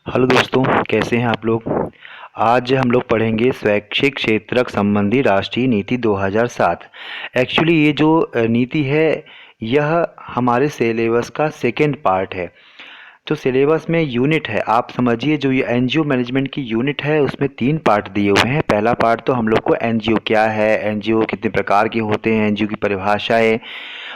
Hello दोस्तों, कैसे हैं आप लोग। आज हम लोग पढ़ेंगे स्वैच्छिक क्षेत्रक संबंधी राष्ट्रीय नीति 2007। एक्चुअली ये जो नीति है, यह हमारे सिलेबस का सेकेंड पार्ट है। तो सिलेबस में यूनिट है, आप समझिए, जो ये एनजीओ मैनेजमेंट की यूनिट है उसमें 3 पार्ट दिए हुए हैं। पहला पार्ट तो हम लोग को एनजीओ क्या है, एनजीओ कितने प्रकार के होते हैं, एनजीओ की परिभाषाएं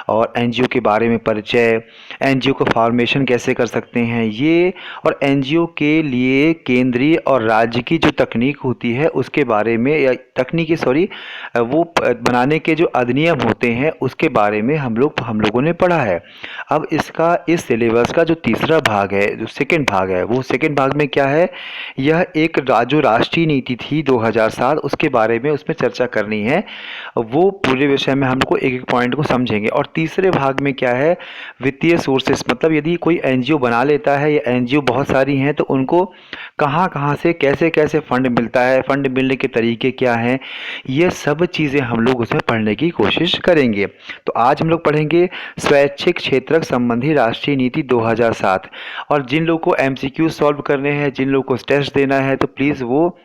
और एनजीओ के बारे में परिचय, एनजीओ को फॉर्मेशन कैसे कर सकते हैं ये, और एनजीओ के लिए केंद्रीय और राज्य की जो तकनीक होती है उसके बारे में, या तकनीकी सॉरी, वो बनाने के जो अधिनियम होते हैं उसके बारे में हम लोगों ने पढ़ा है। अब इसका इस सिलेबस का जो तीसरा भाग है, जो सेकंड भाग है, वो सेकंड भाग में क्या है, यह एक जो राष्ट्रीय नीति थी 2007 उसके बारे में उसमें चर्चा करनी है। वो पूरे विषय में हम लोग को एक एक पॉइंट को समझेंगे। और तीसरे भाग में क्या है, वित्तीय सोर्सेस, मतलब यदि कोई एनजीओ बना लेता है या एनजीओ बहुत सारी हैं तो उनको कहाँ कहाँ से कैसे कैसे फंड मिलता है, फंड मिलने के तरीके क्या हैं, ये सब चीज़ें हम लोग उसमें पढ़ने की कोशिश करेंगे। तो आज हम लोग पढ़ेंगे स्वैच्छिक क्षेत्रक संबंधी राष्ट्रीय नीति 2007। और जिन लोगों को एमसीक्यू सॉल्व करने हैं, जिन लोगों को टेस्ट देना है, तो प्लीज़ वो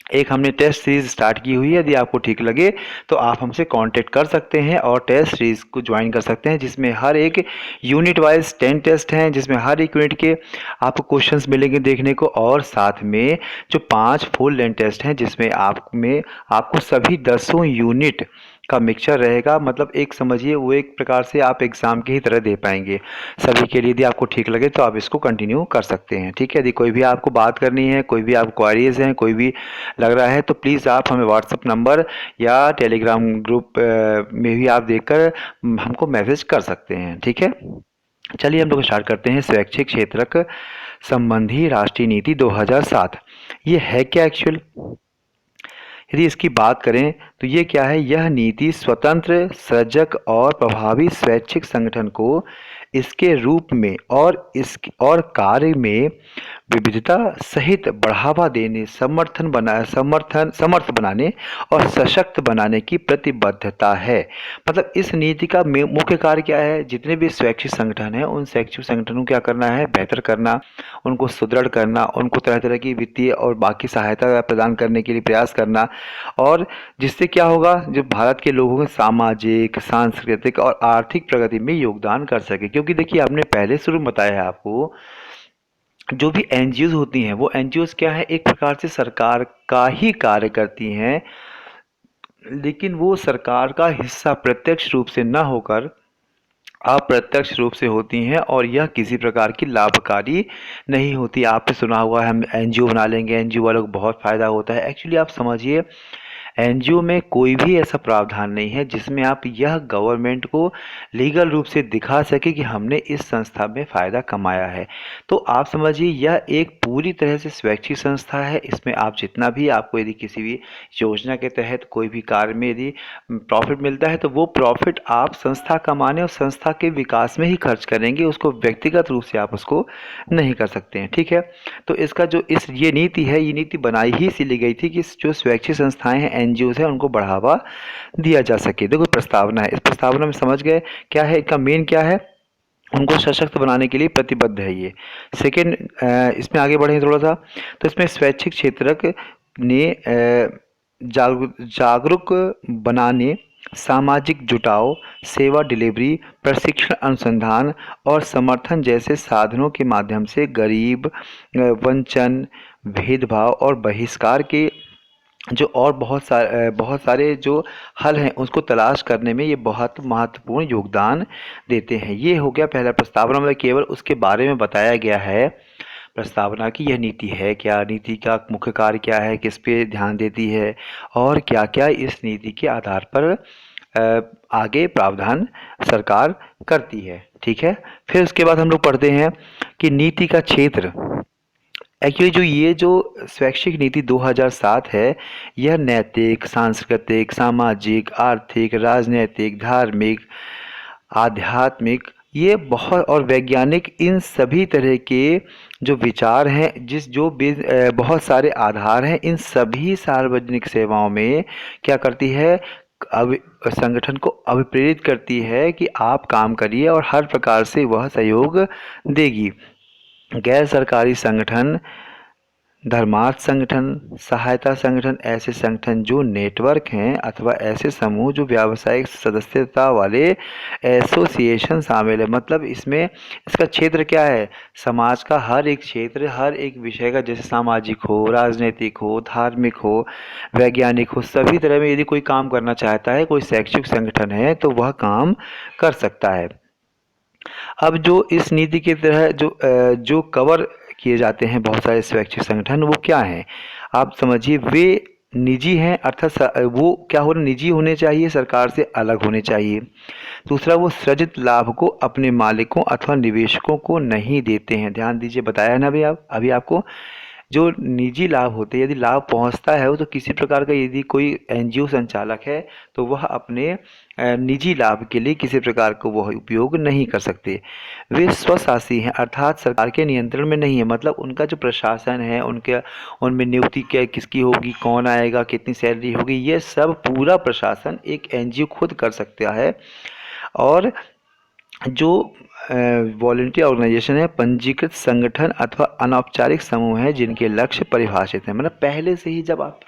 एक हमने टेस्ट सीरीज स्टार्ट की हुई है, यदि आपको ठीक लगे तो आप हमसे कांटेक्ट कर सकते हैं और टेस्ट सीरीज को ज्वाइन कर सकते हैं, जिसमें हर एक यूनिट वाइज 10 टेस्ट हैं, जिसमें हर एक यूनिट के आपको क्वेश्चंस मिलेंगे देखने को, और साथ में जो 5 फुल लेंथ टेस्ट हैं जिसमें आपको सभी 10 यूनिट का मिक्सचर रहेगा। मतलब एक समझिए, वो एक प्रकार से आप एग्ज़ाम की ही तरह दे पाएंगे सभी के लिए। यदि आपको ठीक लगे तो आप इसको कंटिन्यू कर सकते हैं, ठीक है। यदि कोई भी आपको बात करनी है, कोई भी आप क्वारीज हैं, कोई भी लग रहा है, तो प्लीज़ आप हमें व्हाट्सअप नंबर या टेलीग्राम ग्रुप में भी आप देखकर हमको मैसेज कर सकते हैं, ठीक है। चलिए हम लोग स्टार्ट करते हैं। स्वैच्छिक क्षेत्रक संबंधी राष्ट्रीय नीति 2007, ये है क्या एक्चुअल। यदि इसकी बात करें तो ये क्या है, यह नीति स्वतंत्र, सजग और प्रभावी स्वैच्छिक संगठन को इसके रूप में और कार्य में विविधता सहित बढ़ावा देने, समर्थ बनाने और सशक्त बनाने की प्रतिबद्धता है। मतलब इस नीति का मुख्य कार्य क्या है, जितने भी स्वैच्छिक संगठन हैं उन स्वैच्छिक संगठनों को क्या करना है, बेहतर करना, उनको सुदृढ़ करना, उनको तरह तरह की वित्तीय और बाकी सहायता प्रदान करने के लिए प्रयास करना, और जिससे क्या होगा, जो भारत के लोगों के सामाजिक, सांस्कृतिक और आर्थिक प्रगति में योगदान कर सके। क्योंकि देखिए, आपने पहले शुरू में बताया है आपको, जो भी एनजीओज होती हैं वो एनजीओज क्या है, एक प्रकार से सरकार का ही कार्य करती हैं, लेकिन वो सरकार का हिस्सा प्रत्यक्ष रूप से न होकर अप्रत्यक्ष रूप से होती हैं, और यह किसी प्रकार की लाभकारी नहीं होती। आपने सुना हुआ है, हम एनजीओ बना लेंगे, एनजीओ वालों को बहुत फ़ायदा होता है। एक्चुअली आप समझिए, एनजीओ में कोई भी ऐसा प्रावधान नहीं है जिसमें आप यह गवर्नमेंट को लीगल रूप से दिखा सके कि हमने इस संस्था में फ़ायदा कमाया है। तो आप समझिए, यह एक पूरी तरह से स्वैच्छिक संस्था है। इसमें आप जितना भी, आपको यदि किसी भी योजना के तहत कोई भी कार्य में यदि प्रॉफिट मिलता है तो वो प्रॉफिट आप संस्था कमाने और संस्था के विकास में ही खर्च करेंगे, उसको व्यक्तिगत रूप से आप उसको नहीं कर सकते हैं, ठीक है। तो इसका जो ये नीति है, ये नीति बनाई ही इसीलिए गई थी कि जो स्वैच्छिक संस्थाएं हैं, एनजीओ है, उनको बढ़ावा दिया जा सके। देखो प्रस्तावना है, इस प्रस्तावना में समझ गए क्या है, इनका मेन क्या है, उनको सशक्त बनाने के लिए प्रतिबद्ध है ये। सेकेंड, इसमें आगे बढ़े थोड़ा सा, तो इसमें स्वैच्छिक क्षेत्रक ने जागरूक बनाने, सामाजिक जुटाव, सेवा डिलीवरी, प्रशिक्षण, अनुसंधान और समर्थन जैसे साधनों के माध्यम से गरीब, वंचन, भेदभाव और बहिष्कार के जो और बहुत सारे जो हल हैं उसको तलाश करने में ये बहुत महत्वपूर्ण योगदान देते हैं। ये हो गया पहला। प्रस्तावना में केवल उसके बारे में बताया गया है, प्रस्तावना की यह नीति है क्या, नीति का मुख्य कार्य क्या है, किस पे ध्यान देती है, और क्या क्या इस नीति के आधार पर आगे प्रावधान सरकार करती है, ठीक है। फिर उसके बाद हम लोग पढ़ते हैं कि नीति का क्षेत्र। एक्चुअली जो स्वैच्छिक नीति 2007 है, यह नैतिक, सांस्कृतिक, सामाजिक, आर्थिक, राजनैतिक, धार्मिक, आध्यात्मिक, ये बहुत, और वैज्ञानिक, इन सभी तरह के जो विचार हैं, बहुत सारे आधार हैं, इन सभी सार्वजनिक सेवाओं में क्या करती है, अब संगठन को अभिप्रेरित करती है कि आप काम करिए और हर प्रकार से वह सहयोग देगी। गैर सरकारी संगठन, धर्मार्थ संगठन, सहायता संगठन ऐसे संगठन जो नेटवर्क हैं अथवा ऐसे समूह जो व्यावसायिक सदस्यता वाले एसोसिएशन शामिल है। मतलब इसमें इसका क्षेत्र क्या है, समाज का हर एक क्षेत्र, हर एक विषय का, जैसे सामाजिक हो, राजनीतिक हो, धार्मिक हो, वैज्ञानिक हो, सभी तरह में यदि कोई काम करना चाहता है, कोई शैक्षिक संगठन है तो वह काम कर सकता है। अब जो इस नीति की तरह जो कवर किए जाते हैं बहुत सारे स्वैच्छिक संगठन, वो क्या हैं आप समझिए, वे निजी हैं, अर्थात वो क्या हो, निजी होने चाहिए, सरकार से अलग होने चाहिए। दूसरा, वो सृजित लाभ को अपने मालिकों अथवा निवेशकों को नहीं देते हैं। ध्यान दीजिए, बताया ना अभी आपको, जो निजी लाभ होते हैं, यदि लाभ पहुंचता है वो तो किसी प्रकार का, यदि कोई एनजीओ संचालक है तो वह अपने निजी लाभ के लिए किसी प्रकार का वह उपयोग नहीं कर सकते। वे स्वशासी हैं, अर्थात सरकार के नियंत्रण में नहीं है। मतलब उनका जो प्रशासन है, उनके उनमें नियुक्ति क्या किसकी होगी, कौन आएगा, कितनी सैलरी होगी, ये सब पूरा प्रशासन एक एनजीओ खुद कर सकता है। और जो वॉलंटियर ऑर्गेनाइजेशन है, पंजीकृत संगठन अथवा अनौपचारिक समूह है जिनके लक्ष्य परिभाषित हैं। मतलब पहले से ही जब आप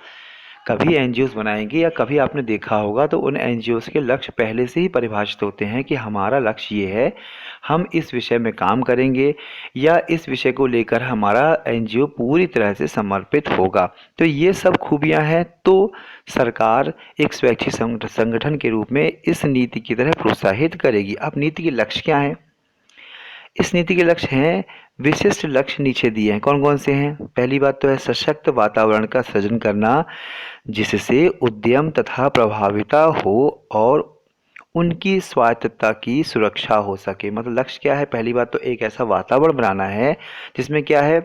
कभी एनजीओस बनाएंगे या कभी आपने देखा होगा तो उन एनजीओस के लक्ष्य पहले से ही परिभाषित होते हैं कि हमारा लक्ष्य ये है, हम इस विषय में काम करेंगे या इस विषय को लेकर हमारा एनजीओ पूरी तरह से समर्पित होगा। तो ये सब खूबियां हैं। तो सरकार एक स्वैच्छिक संगठन के रूप में इस नीति की तरह प्रोत्साहित करेगी। अब नीति के लक्ष्य क्या हैं? इस नीति के लक्ष्य हैं, विशिष्ट लक्ष्य नीचे दिए हैं। कौन कौन से हैं? पहली बात तो है सशक्त वातावरण का सृजन करना जिससे उद्यम तथा प्रभाविता हो और उनकी स्वायत्तता की सुरक्षा हो सके। मतलब लक्ष्य क्या है? पहली बात तो एक ऐसा वातावरण बनाना है जिसमें क्या है,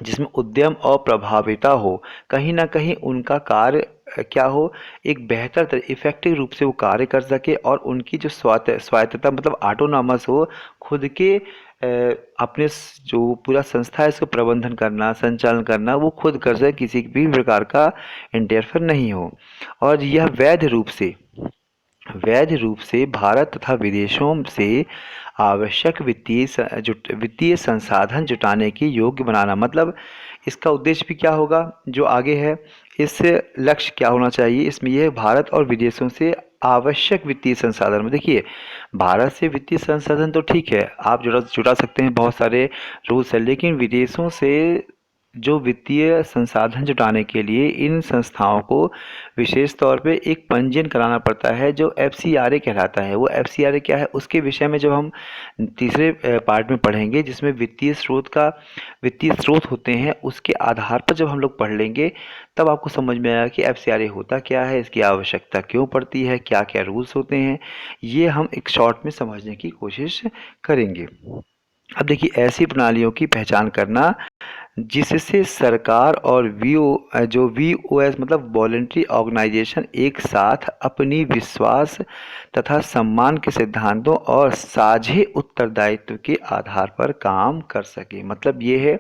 जिसमें उद्यम और प्रभाविता हो, कहीं ना कहीं उनका कार्य क्या हो, एक बेहतर इफेक्टिव रूप से वो कार्य कर सके और उनकी जो स्वायत्तता मतलब ऑटोनॉमस हो, खुद के अपने जो पूरा संस्था है इसको प्रबंधन करना, संचालन करना वो खुद कर सके, किसी भी प्रकार का इंटरफेयर नहीं हो। और यह वैध रूप से भारत तथा विदेशों से आवश्यक वित्तीय संसाधन जुटाने की योग्य बनाना। मतलब इसका उद्देश्य भी क्या होगा जो आगे है, इस लक्ष्य क्या होना चाहिए इसमें, यह भारत और विदेशों से आवश्यक वित्तीय संसाधन में, देखिए भारत से वित्तीय संसाधन तो ठीक है आप जुटा सकते हैं, बहुत सारे रूल्स है, लेकिन विदेशों से जो वित्तीय संसाधन जुटाने के लिए इन संस्थाओं को विशेष तौर पे एक पंजीयन कराना पड़ता है जो एफसीआरए कहलाता है। वो एफसीआरए क्या है उसके विषय में जब हम तीसरे पार्ट में पढ़ेंगे, जिसमें वित्तीय स्रोत होते हैं, उसके आधार पर जब हम लोग पढ़ लेंगे तब आपको समझ में आएगा कि एफसीआरए होता क्या है, इसकी आवश्यकता क्यों पड़ती है, क्या क्या रूल्स होते हैं, ये हम एक शॉर्ट में समझने की कोशिश करेंगे। अब देखिए, ऐसी प्रणालियों की पहचान करना जिससे सरकार और वीओएस मतलब वॉलंटरी ऑर्गेनाइजेशन एक साथ अपनी विश्वास तथा सम्मान के सिद्धांतों और साझे उत्तरदायित्व के आधार पर काम कर सके। मतलब ये है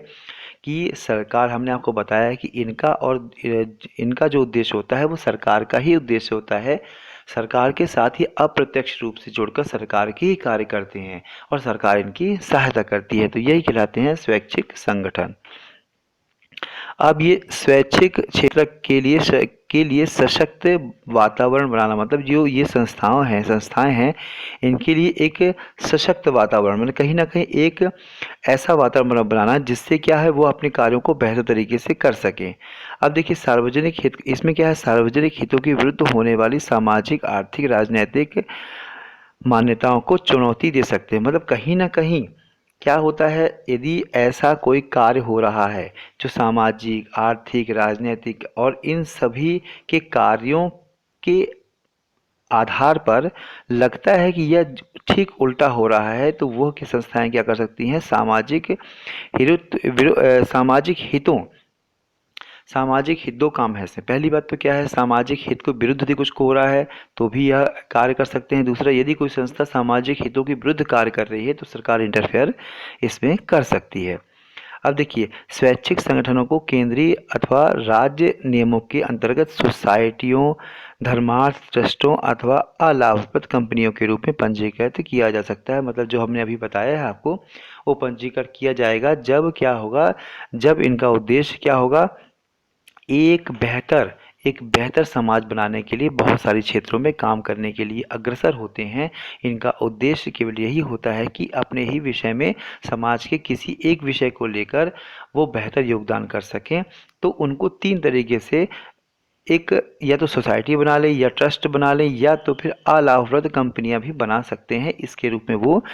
कि सरकार, हमने आपको बताया है कि इनका जो उद्देश्य होता है वो सरकार का ही उद्देश्य होता है, सरकार के साथ ही अप्रत्यक्ष रूप से जुड़कर सरकार के ही कार्य करते हैं और सरकार इनकी सहायता करती है। तो यही कहलाते हैं स्वैच्छिक संगठन। अब ये स्वैच्छिक क्षेत्र के लिए सशक्त वातावरण बनाना, मतलब जो ये संस्थाएं हैं इनके लिए एक सशक्त वातावरण, मतलब कहीं ना कहीं एक ऐसा वातावरण बनाना जिससे क्या है वो अपने कार्यों को बेहतर तरीके से कर सकें। अब देखिए, सार्वजनिक हित, इसमें क्या है, सार्वजनिक हितों के विरुद्ध होने वाली सामाजिक, आर्थिक, राजनीतिक मान्यताओं को चुनौती दे सकते हैं। मतलब कहीं ना कहीं क्या होता है, यदि ऐसा कोई कार्य हो रहा है जो सामाजिक, आर्थिक, राजनीतिक और इन सभी के कार्यों के आधार पर लगता है कि यह ठीक उल्टा हो रहा है, तो वह की संस्थाएं क्या कर सकती हैं, सामाजिक हितों सामाजिक हित दो काम है इसमें। पहली बात तो क्या है, सामाजिक हित को विरुद्ध यदि कुछ हो रहा है तो भी यह कार्य कर सकते हैं। दूसरा, यदि कोई संस्था सामाजिक हितों के विरुद्ध कार्य कर रही है तो सरकार इंटरफेयर इसमें कर सकती है। अब देखिए, स्वैच्छिक संगठनों को केंद्रीय अथवा राज्य नियमों के अंतर्गत सोसाइटियों, धर्मार्थ ट्रस्टों अथवा अलाभप्रद कंपनियों के रूप में पंजीकृत किया जा सकता है। मतलब जो हमने अभी बताया है आपको, वो पंजीकृत किया जाएगा जब क्या होगा, जब इनका उद्देश्य क्या होगा, एक बेहतर एक बेहतर समाज बनाने के लिए बहुत सारे क्षेत्रों में काम करने के लिए अग्रसर होते हैं। इनका उद्देश्य केवल यही होता है कि अपने ही विषय में समाज के किसी एक विषय को लेकर वो बेहतर योगदान कर सकें। तो उनको 3 तरीके से, एक या तो सोसाइटी बना लें या ट्रस्ट बना लें या तो फिर अलाभप्रद कंपनियां भी बना सकते हैं। इसके रूप में वो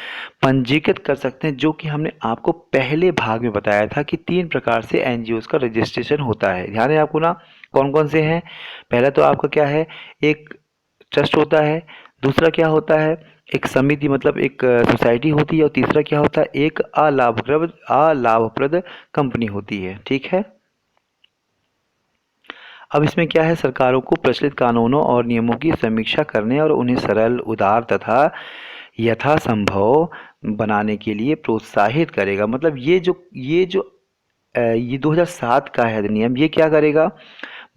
पंजीकृत कर सकते हैं, जो कि हमने आपको पहले भाग में बताया था कि 3 प्रकार से एनजीओज का रजिस्ट्रेशन होता है। ध्यान है आपको ना, कौन कौन से हैं? पहला तो आपका क्या है, एक ट्रस्ट होता है, दूसरा क्या होता है, एक समिति मतलब एक सोसाइटी होती है, और तीसरा क्या होता है, एक अलाभप्रद कंपनी होती है। ठीक है। अब इसमें क्या है, सरकारों को प्रचलित कानूनों और नियमों की समीक्षा करने और उन्हें सरल, उदार तथा यथासंभव बनाने के लिए प्रोत्साहित करेगा। मतलब ये 2007 का है अधिनियम, ये क्या करेगा,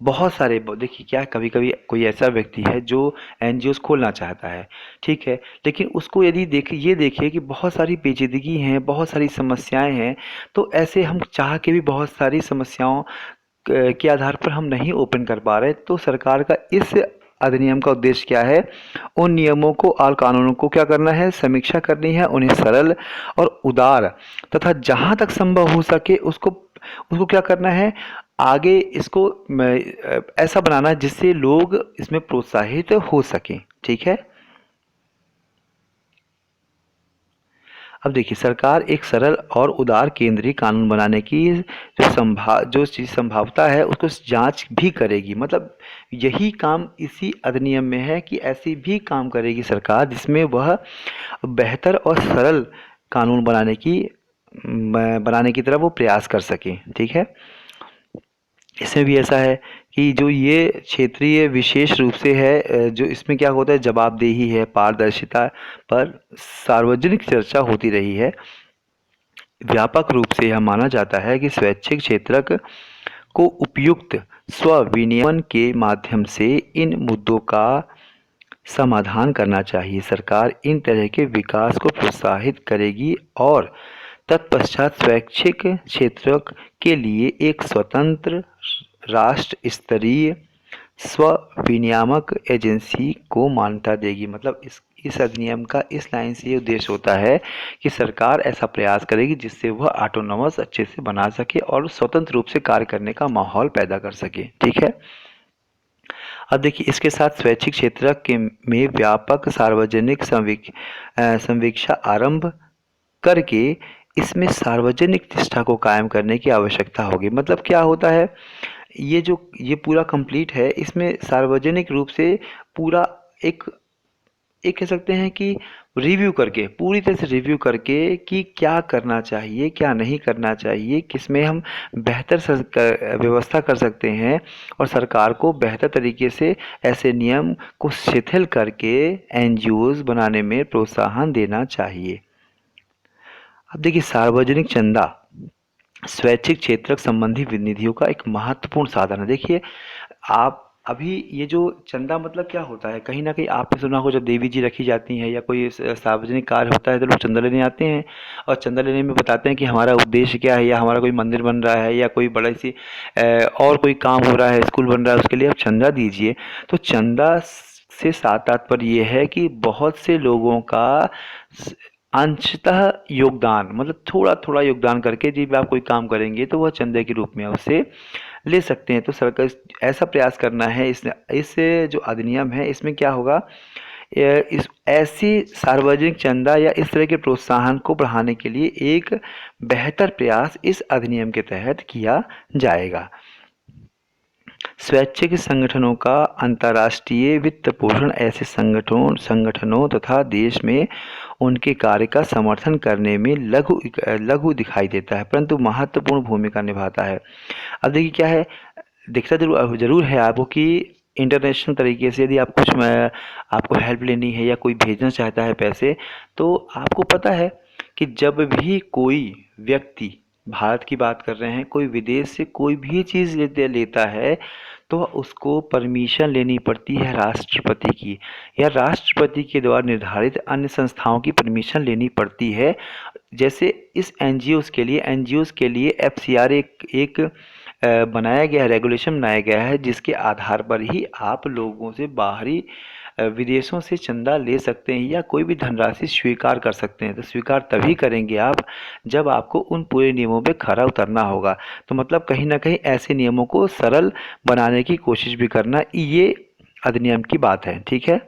बहुत सारे देखिए क्या, कभी कभी कोई ऐसा व्यक्ति है जो एनजीओस खोलना चाहता है, ठीक है, लेकिन उसको यदि देखिए कि बहुत सारी पेचीदगी हैं, बहुत सारी समस्याएं हैं, तो ऐसे हम चाह के भी बहुत सारी समस्याओं के आधार पर हम नहीं ओपन कर पा रहे। तो सरकार का इस अधिनियम का उद्देश्य क्या है, उन नियमों को और कानूनों को क्या करना है, समीक्षा करनी है, उन्हें सरल और उदार तथा जहाँ तक संभव हो सके उसको उसको क्या करना है, आगे इसको ऐसा बनाना है जिससे लोग इसमें प्रोत्साहित हो सकें। ठीक है। अब देखिए, सरकार एक सरल और उदार केंद्रीय कानून बनाने की जो चीज़ संभावता है उसको जांच भी करेगी। मतलब यही काम इसी अधिनियम में है कि ऐसी भी काम करेगी सरकार जिसमें वह बेहतर और सरल कानून बनाने की तरफ वो प्रयास कर सके। ठीक है। इसमें भी ऐसा है कि जो ये क्षेत्रीय विशेष रूप से है, जो इसमें क्या होता है, जवाबदेही है, पारदर्शिता पर सार्वजनिक चर्चा होती रही है। व्यापक रूप से यह माना जाता है कि स्वैच्छिक क्षेत्रक को उपयुक्त स्व विनियमन के माध्यम से इन मुद्दों का समाधान करना चाहिए। सरकार इन तरह के विकास को प्रोत्साहित करेगी और तत्पश्चात स्वैच्छिक क्षेत्रक के लिए एक स्वतंत्र राष्ट्र स्तरीय स्व विनियामक एजेंसी को मान्यता देगी। मतलब इस अधिनियम का इस लाइन से ये उद्देश्य होता है कि सरकार ऐसा प्रयास करेगी जिससे वह ऑटोनोमस अच्छे से बना सके और स्वतंत्र रूप से कार्य करने का माहौल पैदा कर सके। ठीक है। अब देखिए, इसके साथ स्वैच्छिक क्षेत्र के में व्यापक सार्वजनिक संवीक्षा आरंभ करके इसमें सार्वजनिक निष्ठा को कायम करने की आवश्यकता होगी। मतलब क्या होता है, ये पूरा कंप्लीट है, इसमें सार्वजनिक रूप से पूरा एक एक कह सकते हैं कि रिव्यू करके, पूरी तरह से रिव्यू करके कि क्या करना चाहिए, क्या नहीं करना चाहिए, किसमें हम बेहतर व्यवस्था कर सकते हैं, और सरकार को बेहतर तरीके से ऐसे नियम को शिथिल करके एनजीओज बनाने में प्रोत्साहन देना चाहिए। अब देखिए, सार्वजनिक चंदा स्वैच्छिक क्षेत्रक संबंधी विनिधियों का एक महत्वपूर्ण साधन है। देखिए, आप अभी ये जो चंदा मतलब क्या होता है, कहीं ना कहीं आपने सुना हो, जब देवी जी रखी जाती हैं या कोई सार्वजनिक कार्य होता है तो लोग चंदा लेने आते हैं, और चंदा लेने में बताते हैं कि हमारा उद्देश्य क्या है, या हमारा कोई मंदिर बन रहा है या कोई बड़ा सी और कोई काम हो रहा है, स्कूल बन रहा है, उसके लिए आप चंदा दीजिए। तो चंदा से साथ तात्पर्य ये है कि बहुत से लोगों का अंशतः योगदान, मतलब थोड़ा थोड़ा योगदान करके जब आप कोई काम करेंगे तो वह चंदे के रूप में उससे ले सकते हैं। तो सरकार ऐसा प्रयास करना है, इस जो अधिनियम है इसमें क्या होगा, इस ऐसी सार्वजनिक चंदा या इस तरह के प्रोत्साहन को बढ़ाने के लिए एक बेहतर प्रयास इस अधिनियम के तहत किया जाएगा। स्वैच्छिक संगठनों का अंतर्राष्ट्रीय वित्त पोषण ऐसे संगठनों तथा देश में उनके कार्य का समर्थन करने में लघु दिखाई देता है, परंतु महत्वपूर्ण भूमिका निभाता है। अब देखिए क्या है, दिखता जरूर है आपको कि इंटरनेशनल तरीके से यदि आप आपको हेल्प लेनी है या कोई भेजना चाहता है पैसे, तो आपको पता है कि जब भी कोई व्यक्ति भारत की बात कर रहे हैं, कोई विदेश से कोई भी चीज़ लेता है तो उसको परमिशन लेनी पड़ती है राष्ट्रपति की, या राष्ट्रपति के द्वारा निर्धारित अन्य संस्थाओं की परमिशन लेनी पड़ती है। जैसे इस एनजीओज़ के लिए एफसीआर एक बनाया गया है, रेगुलेशन बनाया गया है, जिसके आधार पर ही आप लोगों से बाहरी विदेशों से चंदा ले सकते हैं या कोई भी धनराशि स्वीकार कर सकते हैं। तो स्वीकार तभी करेंगे आप जब आपको उन पूरे नियमों पे खरा उतरना होगा। तो मतलब कहीं ना कहीं ऐसे नियमों को सरल बनाने की कोशिश भी करना, ये अधिनियम की बात है। ठीक है।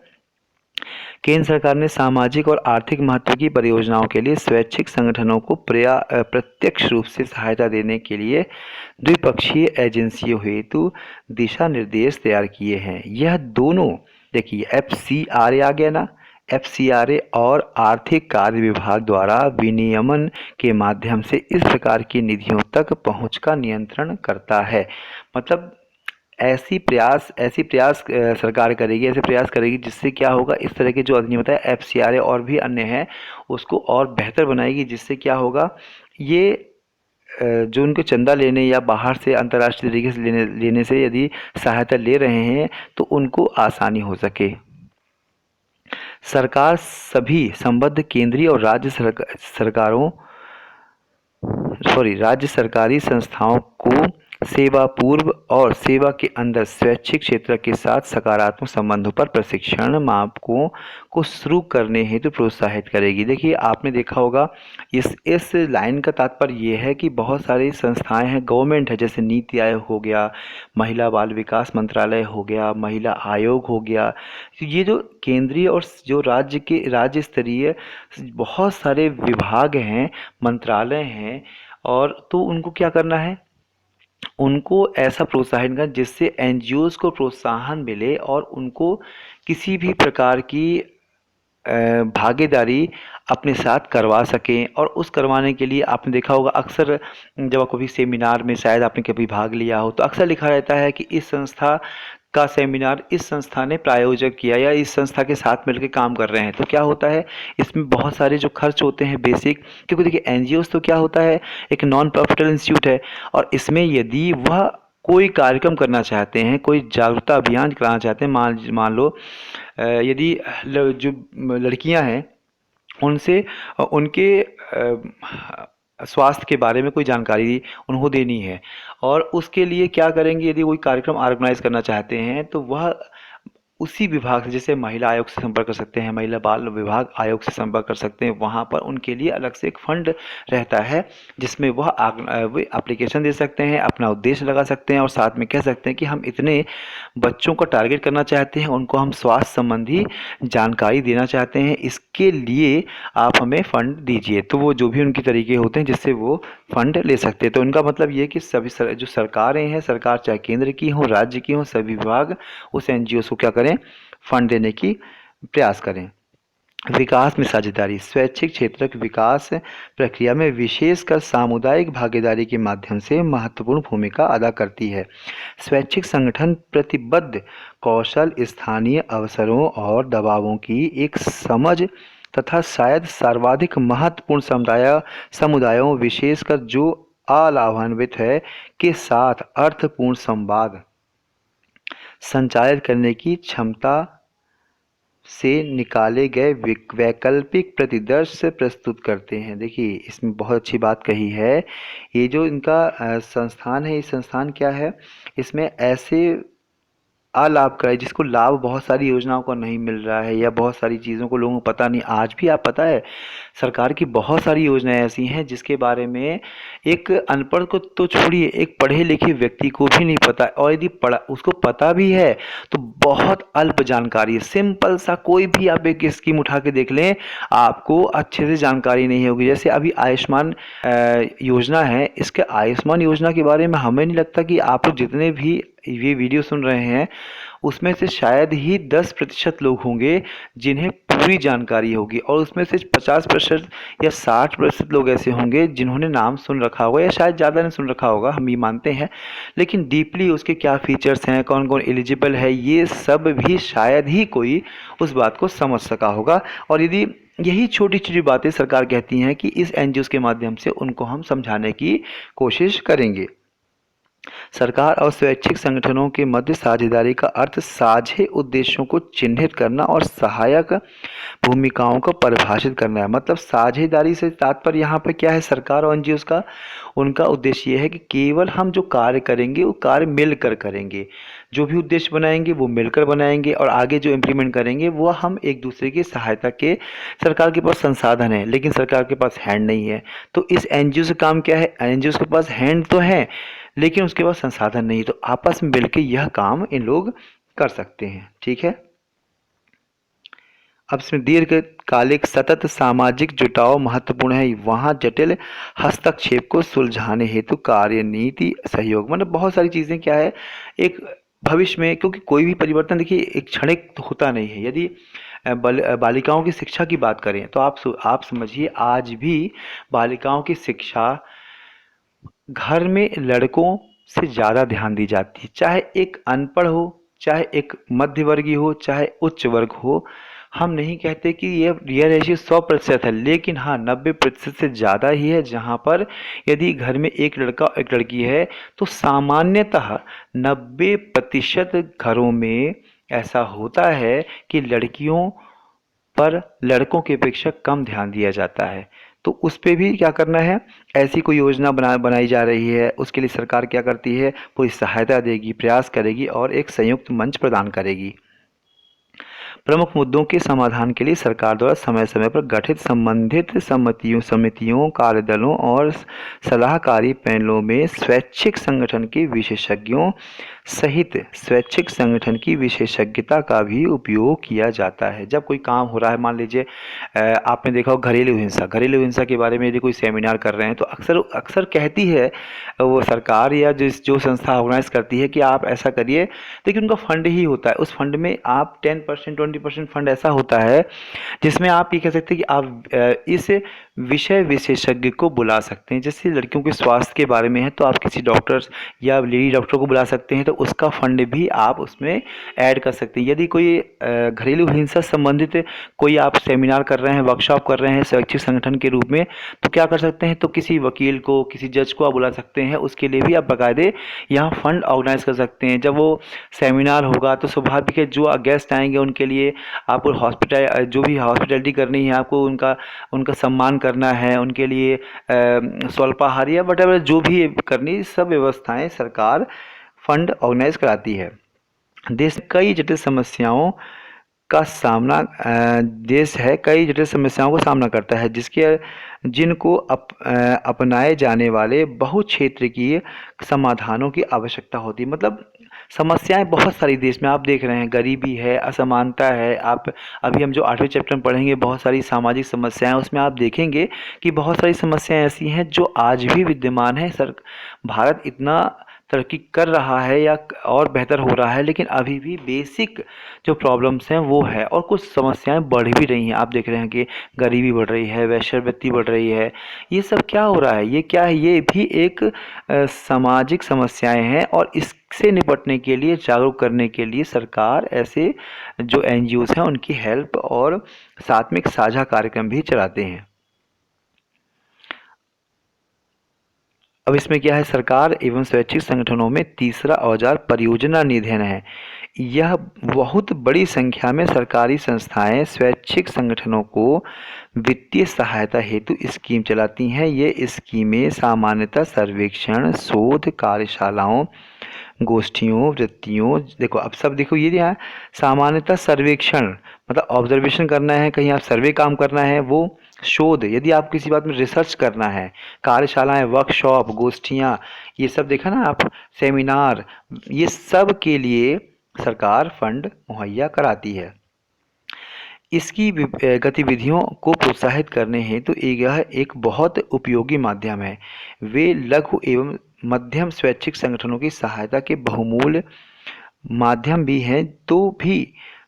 केंद्र सरकार ने सामाजिक और आर्थिक महत्व की परियोजनाओं के लिए स्वैच्छिक संगठनों को प्रत्यक्ष रूप से सहायता देने के लिए द्विपक्षीय एजेंसियों हेतु दिशा निर्देश तैयार किए हैं। यह दोनों, देखिए एफसीआरए आ गया ना, एफसीआरए और आर्थिक कार्य विभाग द्वारा विनियमन के माध्यम से इस प्रकार की निधियों तक पहुंच का नियंत्रण करता है। मतलब ऐसी प्रयास सरकार करेगी, ऐसे प्रयास करेगी जिससे क्या होगा, इस तरह के जो अधिनियम होता है एफसीआरए और भी अन्य हैं उसको और बेहतर बनाएगी। जिससे क्या होगा, ये जो उनको चंदा लेने या बाहर से अंतर्राष्ट्रीय तरीके से लेने से यदि सहायता ले रहे हैं तो उनको आसानी हो सके। सरकार सभी संबद्ध केंद्रीय और राज्य सरकारी संस्थाओं को सेवा पूर्व और सेवा के अंदर स्वैच्छिक क्षेत्र के साथ सकारात्मक संबंधों पर प्रशिक्षण मापकों को शुरू करने हेतु प्रोत्साहित करेगी। देखिए आपने देखा होगा, इस लाइन का तात्पर्य ये है कि बहुत सारी संस्थाएं हैं, गवर्नमेंट है, जैसे नीति आयोग हो गया, महिला बाल विकास मंत्रालय हो गया, महिला आयोग हो गया। तो ये जो केंद्रीय और जो राज्य स्तरीय बहुत सारे विभाग हैं, मंत्रालय हैं, और तो उनको क्या करना है, उनको ऐसा प्रोत्साहन करना जिससे एनजीओज को प्रोत्साहन मिले और उनको किसी भी प्रकार की भागीदारी अपने साथ करवा सकें। और उस करवाने के लिए आपने देखा होगा, अक्सर जब आप कभी सेमिनार में शायद आपने कभी भाग लिया हो तो अक्सर लिखा रहता है कि इस संस्था का सेमिनार इस संस्था ने प्रायोजक किया या इस संस्था के साथ मिलकर काम कर रहे हैं। तो क्या होता है, इसमें बहुत सारे जो खर्च होते हैं बेसिक, क्योंकि देखिए एनजीओज तो क्या होता है, एक नॉन प्रॉफिटेबल इंस्टीट्यूट है, और इसमें यदि वह कोई कार्यक्रम करना चाहते हैं, कोई जागरूकता अभियान कराना चाहते हैं, मान लो यदि जो लड़कियां हैं उनसे उनके स्वास्थ्य के बारे में कोई जानकारी उनको देनी है, और उसके लिए क्या करेंगे, यदि कोई कार्यक्रम ऑर्गेनाइज करना चाहते हैं तो वह उसी विभाग से, जैसे महिला आयोग से संपर्क कर सकते हैं, महिला बाल विभाग आयोग से संपर्क कर सकते हैं। वहाँ पर उनके लिए अलग से एक फंड रहता है जिसमें वह एप्लीकेशन दे सकते हैं, अपना उद्देश्य लगा सकते हैं और साथ में कह सकते हैं कि हम इतने बच्चों को टारगेट करना चाहते हैं, उनको हम स्वास्थ्य संबंधी जानकारी देना चाहते हैं, इसके लिए आप हमें फंड दीजिए। तो वो जो भी उनके तरीके होते हैं जिससे वो फंड ले सकते हैं। तो उनका मतलब ये कि सभी जो सरकारें हैं, सरकार चाहे केंद्र की हो, राज्य की हो, सभी विभाग उस एनजीओ को क्या करें, फंड देने की प्रयास करें। विकास में साझेदारी स्वैच्छिक क्षेत्र की विकास प्रक्रिया में विशेषकर सामुदायिक भागीदारी के माध्यम से महत्वपूर्ण भूमिका अदा करती है। स्वैच्छिक संगठन प्रतिबद्ध कौशल, स्थानीय अवसरों और दबावों की एक समझ तथा शायद सर्वाधिक महत्वपूर्ण समुदायों विशेषकर जो अलाभान्वित है के साथ अर्थपूर्ण संवाद संचालित करने की क्षमता से निकाले गए वैकल्पिक प्रतिदर्श प्रस्तुत करते हैं। देखिए इसमें बहुत अच्छी बात कही है। ये जो इनका संस्थान है, ये संस्थान क्या है, इसमें ऐसे अलाभकारी जिसको लाभ बहुत सारी योजनाओं को नहीं मिल रहा है या बहुत सारी चीज़ों को लोगों को पता नहीं, आज भी आप पता है सरकार की बहुत सारी योजनाएं ऐसी हैं जिसके बारे में एक अनपढ़ को तो छोड़िए, एक पढ़े लिखे व्यक्ति को भी नहीं पता, और यदि पढ़ा उसको पता भी है तो बहुत अल्प जानकारी है। सिंपल सा कोई भी आप एक स्कीम उठा के देख लें, आपको अच्छे से जानकारी नहीं होगी। जैसे अभी आयुष्मान योजना है, इसके आयुष्मान योजना के बारे में हमें नहीं लगता कि आप लोग जितने भी ये वीडियो सुन रहे हैं उसमें से शायद ही 10% लोग होंगे जिन्हें पूरी जानकारी होगी, और उसमें से 50% या 60% लोग ऐसे होंगे जिन्होंने नाम सुन रखा होगा या शायद ज़्यादा नहीं सुन रखा होगा, हम ये मानते हैं, लेकिन डीपली उसके क्या फीचर्स हैं, कौन कौन एलिजिबल है, ये सब भी शायद ही कोई उस बात को समझ सका होगा। और यदि यही छोटी छोटी बातें सरकार कहती हैं कि इस एनजीओ के माध्यम से उनको हम समझाने की कोशिश करेंगे। सरकार और स्वैच्छिक संगठनों के मध्य साझेदारी का अर्थ साझे उद्देश्यों को चिन्हित करना और सहायक भूमिकाओं को परिभाषित करना है। मतलब साझेदारी से तात्पर्य यहाँ पर क्या है, सरकार और एनजीओ का उनका उद्देश्य ये है कि केवल हम जो कार्य करेंगे वो कार्य मिलकर करेंगे, जो भी उद्देश्य बनाएंगे वो मिलकर बनाएंगे, और आगे जो इम्प्लीमेंट करेंगे वो हम एक दूसरे की सहायता के। सरकार के पास संसाधन है लेकिन सरकार के पास हैंड नहीं है, तो इस एनजीओ से काम क्या है, एनजीओ के पास हैंड तो है लेकिन उसके पास संसाधन नहीं, तो आपस में मिलकर यह काम इन लोग कर सकते हैं। ठीक है, अब इसमें दीर्घकालिक सतत सामाजिक जुटाव महत्वपूर्ण है। वहाँ जटिल हस्तक्षेप को सुलझाने हेतु कार्यनीति सहयोग, मतलब बहुत सारी चीज़ें क्या है, एक भविष्य में, क्योंकि कोई भी परिवर्तन देखिए एक क्षणिक तो होता नहीं है। यदि बालिकाओं की शिक्षा की बात करें तो आप समझिए आज भी बालिकाओं की शिक्षा घर में लड़कों से ज़्यादा ध्यान दी जाती है, चाहे एक अनपढ़ हो, चाहे एक मध्य वर्गीय हो, चाहे उच्च वर्ग हो। हम नहीं कहते कि यह रेशियो 100% है, लेकिन हाँ 90% से ज़्यादा ही है, जहाँ पर यदि घर में एक लड़का और एक लड़की है तो सामान्यतः 90% घरों में ऐसा होता है कि लड़कियों पर लड़कों की अपेक्षा कम ध्यान दिया जाता है। तो उस पे भी क्या करना है, ऐसी कोई योजना बनाई जा रही है, उसके लिए सरकार क्या करती है, पूरी सहायता देगी, प्रयास करेगी और एक संयुक्त मंच प्रदान करेगी। प्रमुख मुद्दों के समाधान के लिए सरकार द्वारा समय समय पर गठित संबंधित समितियों, कार्यदलों और सलाहकारी पैनलों में स्वैच्छिक संगठन के विशेषज्ञों सहित स्वैच्छिक संगठन की विशेषज्ञता का भी उपयोग किया जाता है। जब कोई काम हो रहा है, मान लीजिए आपने देखा हो घरेलू हिंसा के बारे में यदि कोई सेमिनार कर रहे हैं तो अक्सर अक्सर कहती है वो सरकार या जो संस्था ऑर्गेनाइज करती है कि आप ऐसा करिए, लेकिन उनका फंड ही होता है, उस फंड में आप 10% 20% फंड ऐसा होता है जिसमें आप ये कह सकते हैं कि आप इस विषय विशेषज्ञ को बुला सकते हैं। जैसे लड़कियों के स्वास्थ्य के बारे में है तो आप किसी डॉक्टर या लेडी डॉक्टर को बुला सकते हैं, तो उसका फंड भी आप उसमें ऐड कर सकते हैं। यदि कोई घरेलू हिंसा संबंधित कोई आप सेमिनार कर रहे हैं, वर्कशॉप कर रहे हैं स्वैच्छिक संगठन के रूप में, तो क्या कर सकते हैं, तो किसी वकील को, किसी जज को आप बुला सकते हैं, उसके लिए भी आप बाकायदे यहाँ फंड ऑर्गेनाइज कर सकते हैं। जब वो सेमिनार होगा तो स्वाभाविक है जो गेस्ट आएंगे उनके लिए आपको जो भी हॉस्पिटैलिटी करनी है, आपको उनका उनका सम्मान करना है, उनके लिए स्वल्पाहार या वटेवर जो भी करनी, सब व्यवस्थाएं सरकार फंड ऑर्गेनाइज कराती है। देश कई जटिल समस्याओं का सामना देश है कई जटिल समस्याओं का सामना करता है जिनको अपनाए जाने वाले बहुक्षेत्रीय समाधानों की आवश्यकता होती है। मतलब समस्याएं बहुत सारी देश में आप देख रहे हैं, गरीबी है, असमानता है। आप अभी हम जो 8वें चैप्टर में पढ़ेंगे बहुत सारी सामाजिक समस्याएं, उसमें आप देखेंगे कि बहुत सारी समस्याएं ऐसी हैं जो आज भी विद्यमान है। भारत इतना तरक्की कर रहा है या और बेहतर हो रहा है, लेकिन अभी भी बेसिक जो प्रॉब्लम्स हैं वो है, और कुछ समस्याएं बढ़ भी रही हैं। आप देख रहे हैं कि गरीबी बढ़ रही है, वेश्यावृत्ति बढ़ रही है। ये सब क्या हो रहा है, ये क्या है, ये भी एक सामाजिक समस्याएं हैं, और इससे निपटने के लिए, जागरूक करने के लिए सरकार ऐसे जो एनजीओज हैं उनकी हेल्प और साथ में एक साझा कार्यक्रम भी चलाते हैं। अब इसमें क्या है, सरकार एवं स्वैच्छिक संगठनों में तीसरा औजार परियोजना निधियन है। यह बहुत बड़ी संख्या में सरकारी संस्थाएं स्वैच्छिक संगठनों को वित्तीय सहायता हेतु स्कीम चलाती हैं। ये स्कीमें सामान्यतः सर्वेक्षण, शोध, कार्यशालाओं, गोष्ठियों, वृत्तियों, देखो अब सब देखो ये क्या है, सामान्यतः सर्वेक्षण मतलब ऑब्जर्वेशन करना है, कहीं आप सर्वे काम करना है, वो शोध यदि आप किसी बात में रिसर्च करना है, कार्यशालाएं, वर्कशॉप, गोष्ठियाँ, ये सब देखा ना आप, सेमिनार, ये सब के लिए सरकार फंड मुहैया कराती है। इसकी गतिविधियों को प्रोत्साहित करने हेतु यह एक बहुत उपयोगी माध्यम है। वे लघु एवं मध्यम स्वैच्छिक संगठनों की सहायता के बहुमूल्य माध्यम भी हैं, तो भी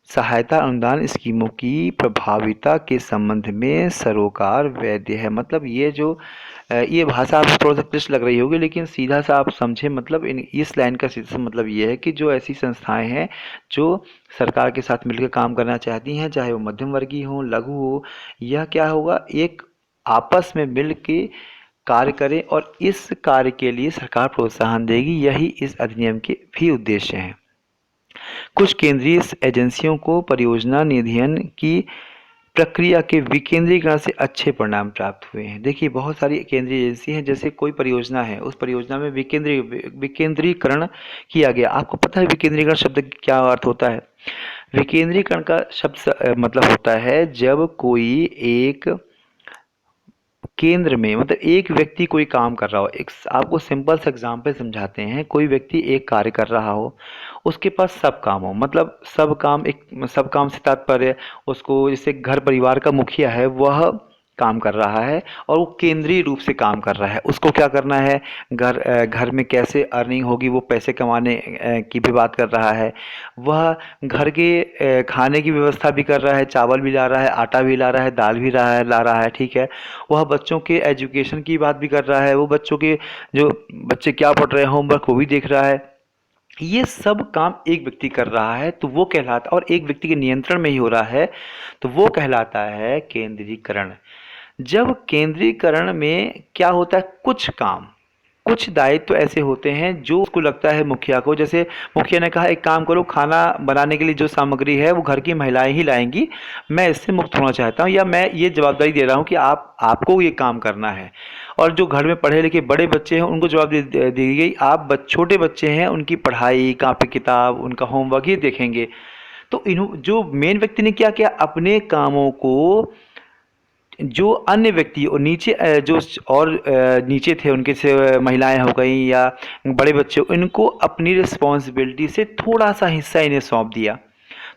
सहायता अनुदान स्कीमों की प्रभाविता के संबंध में सरोकार वैध है। मतलब ये जो ये भाषा आपको थोड़ा सा क्लिष्ट लग रही होगी, लेकिन सीधा सा आप समझे, मतलब इन इस लाइन का सीधा सा मतलब ये है कि जो ऐसी संस्थाएं हैं जो सरकार के साथ मिलकर काम करना चाहती हैं, चाहे वो मध्यम वर्गीय हो, लघु हो, यह क्या होगा, एक आपस में मिल के कार्य करें और इस कार्य के लिए सरकार प्रोत्साहन देगी। यही इस अधिनियम के भी उद्देश्य हैं। कुछ केंद्रीय एजेंसियों को परियोजना निधियन की प्रक्रिया के विकेंद्रीकरण से अच्छे परिणाम प्राप्त हुए हैं। देखिए, बहुत सारी केंद्रीय एजेंसी हैं, जैसे कोई परियोजना है, उस परियोजना में विकेंद्रीकरण किया गया। आपको पता है विकेंद्रीकरण शब्द का क्या अर्थ होता है? विकेंद्रीकरण का शब्द मतलब होता है जब कोई एक केंद्र में, मतलब एक व्यक्ति कोई काम कर रहा हो। एक आपको सिंपल सा एग्जांपल समझाते हैं। कोई व्यक्ति एक कार्य कर रहा हो, उसके पास सब काम हो, मतलब सब काम से तात्पर्य उसको, जैसे घर परिवार का मुखिया है, वह काम कर रहा है और वो केंद्रीय रूप से काम कर रहा है। उसको क्या करना है, घर में कैसे अर्निंग होगी, वो पैसे कमाने की भी बात कर रहा है। वह घर के खाने की व्यवस्था भी कर रहा है, चावल भी ला रहा है, आटा भी ला रहा है, दाल भी ला रहा है, ठीक है। वह बच्चों के एजुकेशन की बात भी कर रहा है, वो बच्चों के जो बच्चे क्या पढ़ रहे हैं, होमवर्क वो भी देख रहा है। ये सब काम एक व्यक्ति कर रहा है, तो वो कहलाता, और एक व्यक्ति के नियंत्रण में ही हो रहा है, तो वो कहलाता है केंद्रीकरण। जब केंद्रीकरण में क्या होता है, कुछ दायित्व तो ऐसे होते हैं जो उसको लगता है मुखिया को, जैसे मुखिया ने कहा एक काम करो, खाना बनाने के लिए जो सामग्री है वो घर की महिलाएं ही लाएंगी, मैं इससे मुक्त होना चाहता हूँ, या मैं ये जवाबदारी दे रहा हूँ कि आपको ये काम करना है। और जो घर में पढ़े लिखे बड़े बच्चे हैं उनको जवाबदारी दी गई, आप छोटे बच्चे हैं, उनकी पढ़ाई, कापी किताब, उनका होमवर्क ये देखेंगे। तो जो मेन व्यक्ति ने क्या किया, अपने कामों को जो अन्य व्यक्ति और नीचे जो और नीचे थे, उनके से महिलाएं हो गई या बड़े बच्चे, इनको अपनी रिस्पॉन्सिबिलिटी से थोड़ा सा हिस्सा इन्हें सौंप दिया,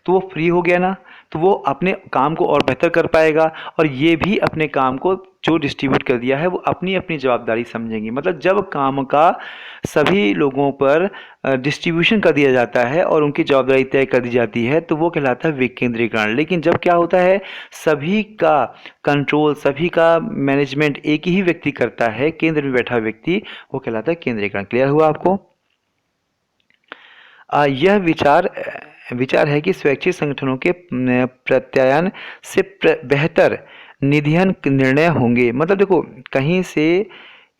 तो वो फ्री हो गया ना, तो वो अपने काम को और बेहतर कर पाएगा। और ये भी अपने काम को जो डिस्ट्रीब्यूट कर दिया है वो अपनी अपनी जवाबदारी समझेंगी। मतलब जब काम का सभी लोगों पर डिस्ट्रीब्यूशन कर दिया जाता है और उनकी जवाबदारी तय कर दी जाती है, तो वो कहलाता है विकेंद्रीकरण। लेकिन जब क्या होता है, सभी का कंट्रोल, सभी का मैनेजमेंट एक ही व्यक्ति करता है, केंद्र में बैठा व्यक्ति, वो कहलाता है केंद्रीकरण। क्लियर हुआ आपको? यह विचार है कि स्वैच्छिक संगठनों के प्रत्यायन से बेहतर निधियन निर्णय होंगे। मतलब देखो, कहीं से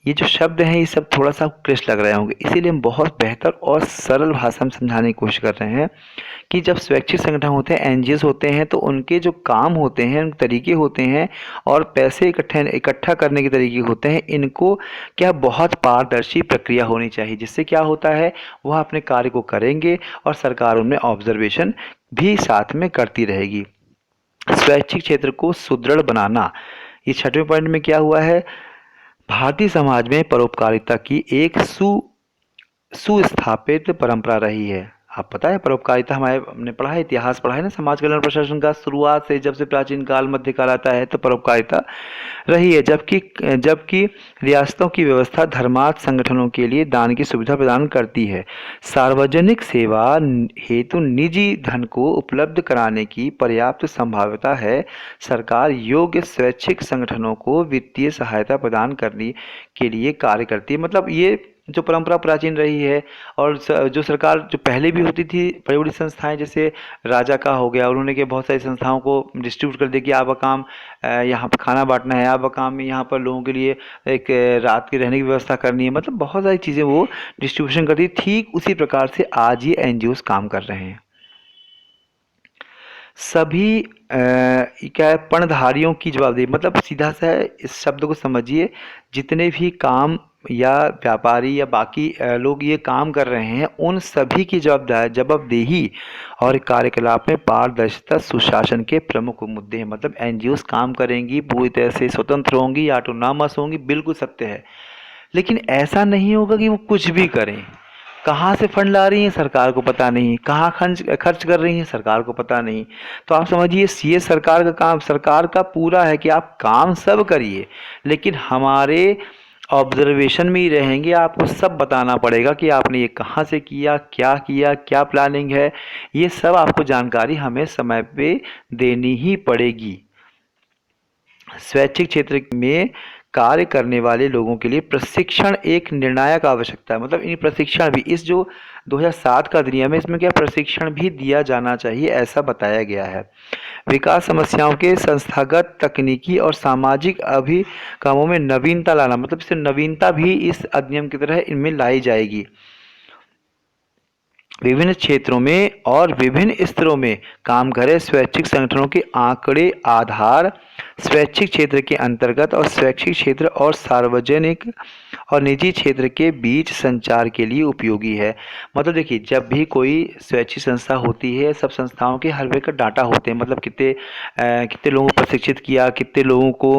ये जो शब्द हैं ये सब थोड़ा सा क्लिष्ट लग रहे होंगे, इसीलिए हम बहुत बेहतर और सरल भाषा में समझाने की कोशिश कर रहे हैं कि जब स्वैच्छिक संगठन होते हैं, एनजीओस होते हैं, तो उनके जो काम होते हैं, उनके तरीके होते हैं और पैसे इकट्ठा करने के तरीके होते हैं, इनको क्या बहुत पारदर्शी प्रक्रिया होनी चाहिए, जिससे क्या होता है, वह अपने कार्य को करेंगे और सरकार उनमें ऑब्जर्वेशन भी साथ में करती रहेगी। स्वैच्छिक क्षेत्र को सुदृढ़ बनाना, ये 6वें पॉइंट में क्या हुआ है, भारतीय समाज में परोपकारिता की एक सुस्थापित परंपरा रही है। आप पता है परोपकारिता, हमारे हमने पढ़ा है, इतिहास पढ़ा है ना, समाज कल्याण प्रशासन का शुरुआत से, जब से प्राचीन काल मध्यकाल आता है तो परोपकारिता रही है। जबकि रियासतों की व्यवस्था धर्मार्थ संगठनों के लिए दान की सुविधा प्रदान करती है। सार्वजनिक सेवा हेतु निजी धन को उपलब्ध कराने की पर्याप्त संभाव्यता है। सरकार योग्य स्वैच्छिक संगठनों को वित्तीय सहायता प्रदान करने के लिए कार्य करती है। मतलब ये जो परंपरा प्राचीन रही है, और जो सरकार जो पहले भी होती थी, बड़ी बड़ी संस्थाएं, जैसे राजा का हो गया, उन्होंने के बहुत सारी संस्थाओं को डिस्ट्रीब्यूट कर दिया कि आपका काम यहाँ पर खाना बांटना है, आपका काम यहाँ पर लोगों के लिए एक रात की रहने की व्यवस्था करनी है। मतलब बहुत सारी चीज़ें वो डिस्ट्रीब्यूशन करती। ठीक उसी प्रकार से आज ये एनजीओस काम कर रहे हैं। सभी क्या है, पणधारियों की जवाबदेही, मतलब सीधा सा इस शब्द को समझिए, जितने भी काम या व्यापारी या बाकी लोग ये काम कर रहे हैं, उन सभी की जवाबदेही और कार्यकलाप में पारदर्शिता सुशासन के प्रमुख मुद्दे हैं। मतलब एनजीओस काम करेंगी, पूरी तरह से स्वतंत्र होंगी, ऑटोनॉमस होंगी, बिल्कुल सत्य है। लेकिन ऐसा नहीं होगा कि वो कुछ भी करें। कहाँ से फंड ला रही हैं सरकार को पता नहीं, कहाँ खर्च कर रही हैं सरकार को पता नहीं। तो आप समझिए, ये सरकार का काम, सरकार का पूरा है कि आप काम सब करिए, लेकिन हमारे ऑब्जर्वेशन में ही रहेंगे, आपको सब बताना पड़ेगा कि आपने ये कहाँ से किया, क्या प्लानिंग है, ये सब आपको जानकारी हमें समय पे देनी ही पड़ेगी। स्वैच्छिक क्षेत्र में कार्य करने वाले लोगों के लिए प्रशिक्षण एक निर्णायक आवश्यकता है। मतलब इन प्रशिक्षण भी, इस जो 2007 का अधिनियम है, इसमें क्या प्रशिक्षण भी दिया जाना चाहिए, ऐसा बताया गया है। विकास समस्याओं के संस्थागत, तकनीकी और सामाजिक अभिगमों में नवीनता लाना, मतलब इससे नवीनता भी इस अधिनियम की तरह इनमें लाई जाएगी। विभिन्न क्षेत्रों में और विभिन्न स्तरों में काम करे स्वैच्छिक संगठनों के आंकड़े आधार स्वैच्छिक क्षेत्र के अंतर्गत और स्वैच्छिक क्षेत्र और सार्वजनिक और निजी क्षेत्र के बीच संचार के लिए उपयोगी है। मतलब देखिए, जब भी कोई स्वैच्छिक संस्था होती है, सब संस्थाओं के हर वे का डाटा होते हैं, मतलब कितने लोगों को प्रशिक्षित किया, कितने लोगों को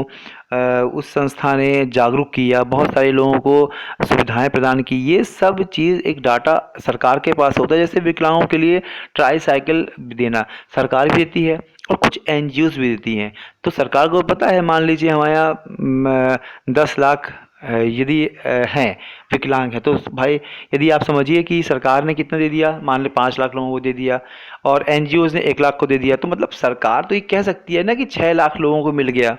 उस संस्था ने जागरूक किया, बहुत सारे लोगों को सुविधाएं प्रदान की, ये सब चीज़ एक डाटा सरकार के पास होता है। जैसे विकलांगों के लिए ट्राई साइकिल देना सरकार भी देती है और कुछ एनजीओज भी देती हैं। तो सरकार को पता है, मान लीजिए हमारे यहाँ 10 लाख यदि हैं विकलांग हैं, तो भाई यदि आप समझिए कि सरकार ने कितना दे दिया, मान ले 5 लाख लोगों को दे दिया और एनजीओज ने 1 लाख को दे दिया, तो मतलब सरकार तो ये कह सकती है ना कि 6 लाख लोगों को मिल गया।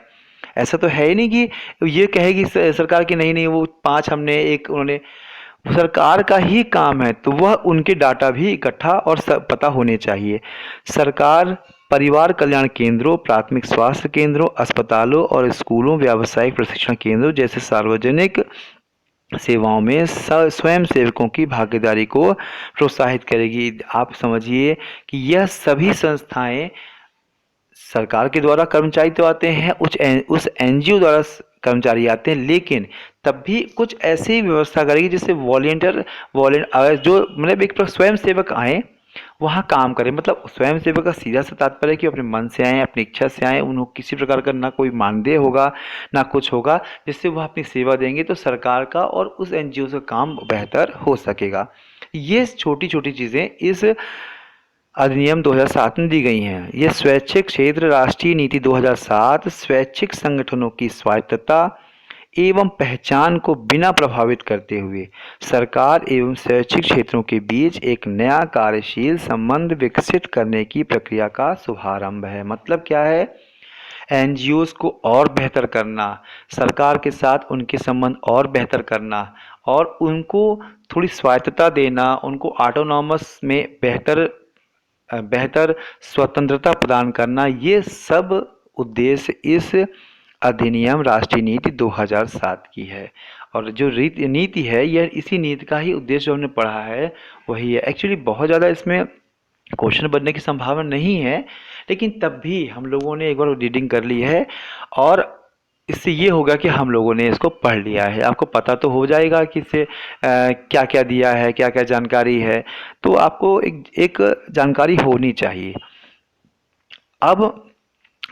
ऐसा तो है ही नहीं कि ये कहेगी सरकार की नहीं नहीं वो 5 हमने, एक उन्होंने। सरकार का ही काम है, तो वह उनके डाटा भी इकट्ठा और पता होने चाहिए। सरकार परिवार कल्याण केंद्रों, प्राथमिक स्वास्थ्य केंद्रों, अस्पतालों और स्कूलों, व्यावसायिक प्रशिक्षण केंद्रों जैसे सार्वजनिक सेवाओं में स्वयं सेवकों की भागीदारी को प्रोत्साहित करेगी। आप समझिए कि यह सभी संस्थाएं सरकार के द्वारा कर्मचारी तो आते हैं, उस एनजीओ द्वारा कर्मचारी आते हैं, लेकिन तब भी कुछ ऐसी व्यवस्था करेगी जिससे वॉलेंटियर जो मतलब एक स्वयं सेवक आए वहाँ काम करें। मतलब स्वयं सेवक का सीधा सा तात्पर्य है कि अपने मन से आए, अपनी इच्छा से आए, उन्हें किसी प्रकार का ना कोई मानदेय होगा ना कुछ होगा, जिससे वह अपनी सेवा देंगे तो सरकार का और उस एनजीओ का काम बेहतर हो सकेगा। ये छोटी छोटी चीज़ें इस अधिनियम 2007 में दी गई हैं। यह स्वैच्छिक क्षेत्र राष्ट्रीय नीति 2007 स्वैच्छिक संगठनों की स्वायत्तता एवं पहचान को बिना प्रभावित करते हुए सरकार एवं स्वैच्छिक क्षेत्रों के बीच एक नया कार्यशील संबंध विकसित करने की प्रक्रिया का शुभारंभ है। मतलब क्या है, एनजीओज को और बेहतर करना, सरकार के साथ उनके संबंध और बेहतर करना और उनको थोड़ी स्वायत्तता देना, उनको ऑटोनॉमस में बेहतर स्वतंत्रता प्रदान करना, ये सब उद्देश्य इस अधिनियम राष्ट्रीय नीति 2007 की है। और जो नीति है, यह इसी नीति का ही उद्देश्य जो हमने पढ़ा है वही है। एक्चुअली बहुत ज़्यादा इसमें क्वेश्चन बनने की संभावना नहीं है, लेकिन तब भी हम लोगों ने एक बार रीडिंग कर ली है और इससे ये होगा कि हम लोगों ने इसको पढ़ लिया है। आपको पता तो हो जाएगा कि इससे क्या क्या दिया है, क्या क्या जानकारी है, तो आपको एक जानकारी होनी चाहिए। अब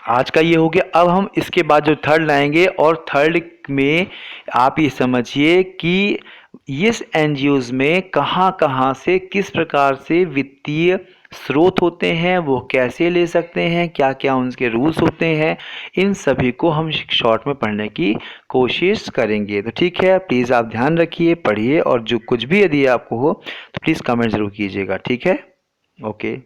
आज का ये हो गया। अब हम इसके बाद जो थर्ड लाएंगे, और थर्ड में आप ये समझिए कि इस एनजीओज में कहाँ कहाँ से किस प्रकार से वित्तीय स्रोत होते हैं, वो कैसे ले सकते हैं, क्या क्या उनके रूल्स होते हैं, इन सभी को हम शॉर्ट में पढ़ने की कोशिश करेंगे। तो ठीक है, प्लीज़ आप ध्यान रखिए, पढ़िए, और जो कुछ भी यदि आपको हो तो प्लीज़ कमेंट ज़रूर कीजिएगा। ठीक है, ओके।